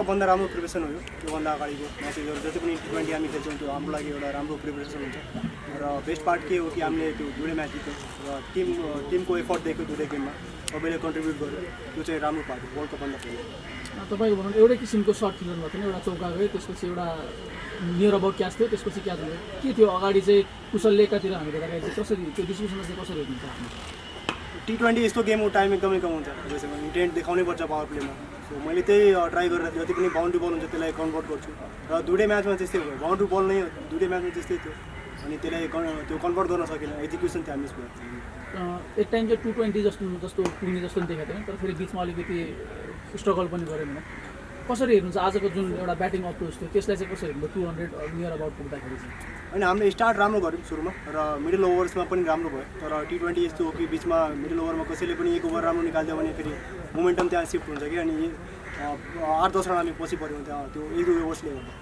वर्ल्डकपभन्दा राम्रो प्रिपरेसन हो यो त्योभन्दा अगाडिको म्याचेसहरू जति पनि T20 हामी खेल्छौँ त्यो हाम्रो लागि एउटा राम्रो प्रिपरेसन हुन्छ र बेस्ट पार्ट के हो कि हामीले त्यो दुवै म्याच जित्यौँ र टिमको एफर्ट दिएको दुवै गेममा सबैले कन्ट्रिब्युट गर्यो त्यो चाहिँ राम्रो पार्ट हो वर्ल्डकपभन्दा पहिला। तपाईँको भनौँ एउटै किसिमको सर्ट खेल्नु भएको थिएन, एउटा चौका गयो त्यसपछि एउटा नियर अबाउट क्याच थियो त्यसपछि क्याच भयो के थियो अगाडि चाहिँ कुशलले एकातिर हामी हेर्दाखेरि चाहिँ कसरी त्यो डिस्ट्रिब्युसनमा चाहिँ कसरी हेर्नुहुन्छ आफ्नो? T20 यस्तो गेम हो टाइम एकदमै कम हुन्छ जसमा इन्टेन्ट देखाउनै पर्छ पावर प्लेमा सो मैले त्यही ट्राई गरेर जति पनि बाउन्ड्री बल हुन्छ त्यसलाई कन्भर्ट गर्छु र दुवै म्याचमा त्यस्तै भयो बाउन्ड्री बल नै दुवै म्याचमा त्यस्तै थियो अनि त्यसलाई त्यो कन्भर्ट गर्न सकेन एक्जिक्युसन त्यहाँ मिस भयो। एक टाइम चाहिँ 220 जस्तो पुग्ने जस्तो पनि देखाएको थियो तर फेरि बिचमा अलिकति स्ट्रगल पनि गऱ्यो भने कसरी हेर्नुहुन्छ आजको जुन एउटा ब्याटिङ अप्रोच थियो त्यसलाई चाहिँ कसरी हेर्नु 200 नियर अबाउट पुग्दाखेरि चाहिँ? अनि हामीले स्टार्ट राम्रो गऱ्यौँ सुरुमा र मिडल ओभर्समा पनि राम्रो भयो तर T20 यस्तो हो कि बिचमा मिडल ओभरमा कसैले पनि एक ओभर राम्रो निकाल्दियो भने फेरि मोमेन्टम त्यहाँ सिफ्ट हुन्छ कि अनि 8-10 रन हामी पछि पऱ्यौँ त्यहाँ त्यो 1-2 ओभर्सले गर्दा।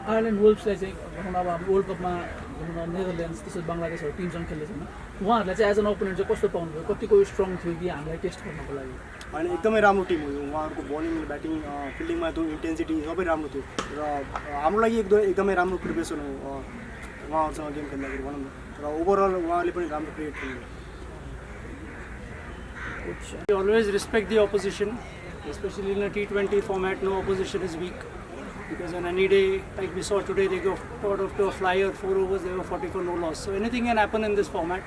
आयरल्यान्ड वुल्फ्सलाई चाहिँ भनौँ अब वर्ल्ड कपमा भनौँ नेदरल्यान्ड्स त्यसपछि बङ्गलादेशहरू टिमसँग खेल्दैछन् उहाँहरूलाई चाहिँ एज एन ओपोनेन्ट चाहिँ कस्तो पाउनुभयो कतिको स्ट्रङ थियो कि हामीलाई टेस्ट गर्नको लागि? होइन एकदमै राम्रो टिम हो यो उहाँहरूको बलिङ ब्याटिङ फिल्डिङमा त्यो इन्टेन्सिटी सबै राम्रो थियो र हाम्रो लागि एकदमै राम्रो प्रिपरेसन हो उहाँहरूसँग गेम खेल्दाखेरि भनौँ न र ओभरअल उहाँले पनि राम्रो क्रिएट गर्नु। We always respect the opposition, especially in a T20 format. No opposition is weak because on any day, like we saw today, they got off to a flyer, 4 overs, they were 40 for no loss. So anything can happen in this format.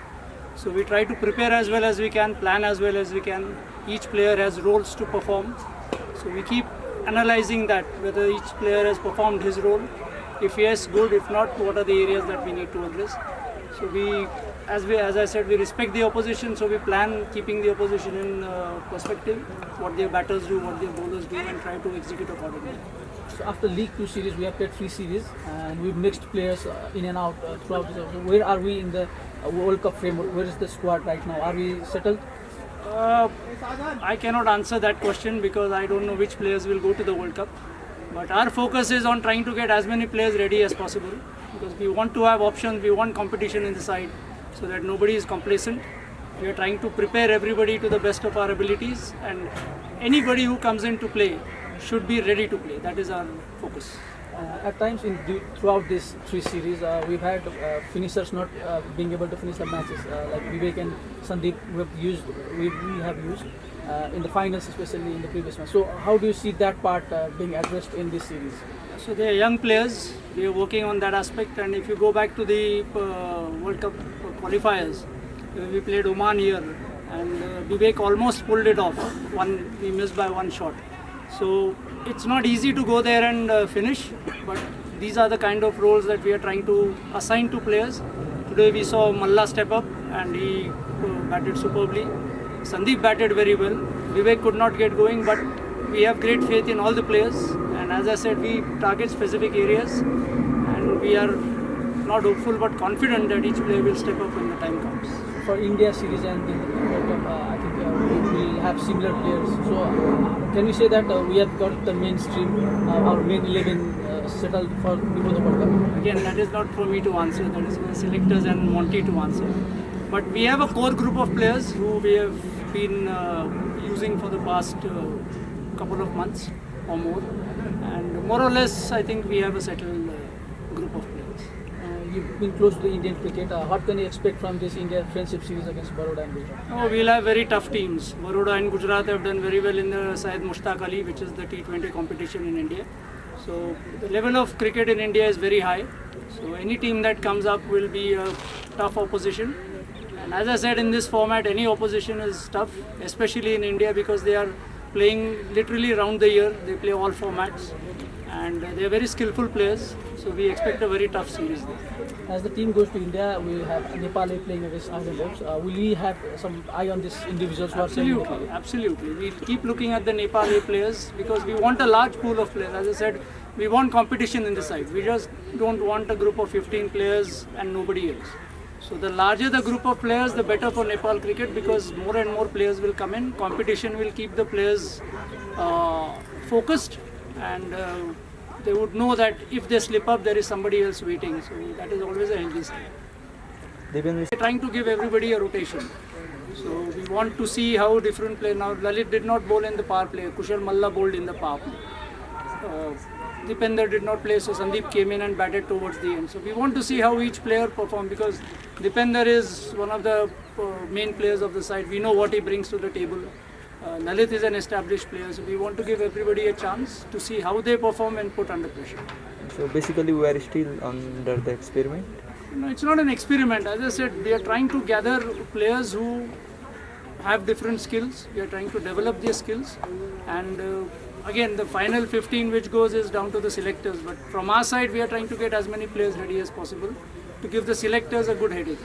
So we try to prepare as well as we can, plan as well as we can. Each player has roles to perform. So we keep analyzing that, whether each player has performed his role. If yes, good. If not, what are the areas that we need to address? So as I said, we respect the opposition. So we plan keeping the opposition in perspective, what their batters do, what their bowlers do, and try to execute accordingly. So after League 2 series, we have played 3 series and we've mixed players in and out throughout. So where are we in the World Cup framework? Where is the squad right now? Are we settled? I cannot answer that question because I don't know which players will go to the World Cup. But our focus is on trying to get as many players ready as possible because we want to have options, we want competition in the side so that nobody is complacent. We are trying to prepare everybody to the best of our abilities and anybody who comes in to play should be ready to play. That is our focus. At times throughout these 3 series, we've had finishers not being able to finish the matches. Like Vivek and Sandeep, we have used in the finals, especially in the previous match. So how do you see that part being addressed in this series? So they are young players. We are working on that aspect. And if you go back to the World Cup qualifiers, we played Oman here, and Vivek almost pulled it off. We missed by 1 shot. So it's not easy to go there and finish, but these are the kind of roles that we are trying to assign to players. Today we saw Malla step up and he batted superbly. Sandeep batted very well. Vivek could not get going, but we have great faith in all the players. And as I said, we target specific areas and we are not hopeful but confident that each player will step up when the time comes. For India series and in the World Cup, I think we will have similar players. So can we say that we have got the mainstream, our main 11 settled for before the World Cup? Again, that is not for me to answer. That is for selectors and Montey to answer. But we have a core group of players who we have been using for the past couple of months or more. And more or less, I think we have a settled group of players. You've been close to the Indian cricket. What can you expect from this India friendship series against Baroda and Gujarat? Oh, we'll have very tough teams. Baroda and Gujarat have done very well in the Syed Mushtaq Ali, which is the T20 competition in India. So the level of cricket in India is very high. So any team that comes up will be a tough opposition. And as I said, in this format, any opposition is tough, especially in India because they are playing literally around the year. They play all formats and they are very skillful players. So we expect a very tough series there. As the team goes to India, we have Nepali playing against Islanders. Will we have some eye on these individuals who are playing? Absolutely, absolutely. We'll keep looking at the Nepali players because we want a large pool of players. As I said, we want competition in the side. We just don't want a group of 15 players and nobody else. So the larger the group of players, the better for Nepal cricket because more and more players will come in. Competition will keep the players focused and they would know that if they slip up, there is somebody else waiting. So that is always a healthy sign. We're trying to give everybody a rotation. So we want to see how different players. Now Lalit did not bowl in the power play. Kushal Malla bowled in the power play. Dipender did not play, so Sandeep came in and batted towards the end. So we want to see how each player perform, because Dipender is one of the main players of the side. We know what he brings to the table. Lalit is an established player, so we want to give everybody a chance to see how they perform and put under pressure. So basically we are still under the experiment. No, it's not an experiment. As I said, we are trying to gather players who have different skills. We are trying to develop their skills, and again, the final 15 which goes is down to the selectors. But from our side, we are trying to get as many players ready as possible to give the selectors a good headache.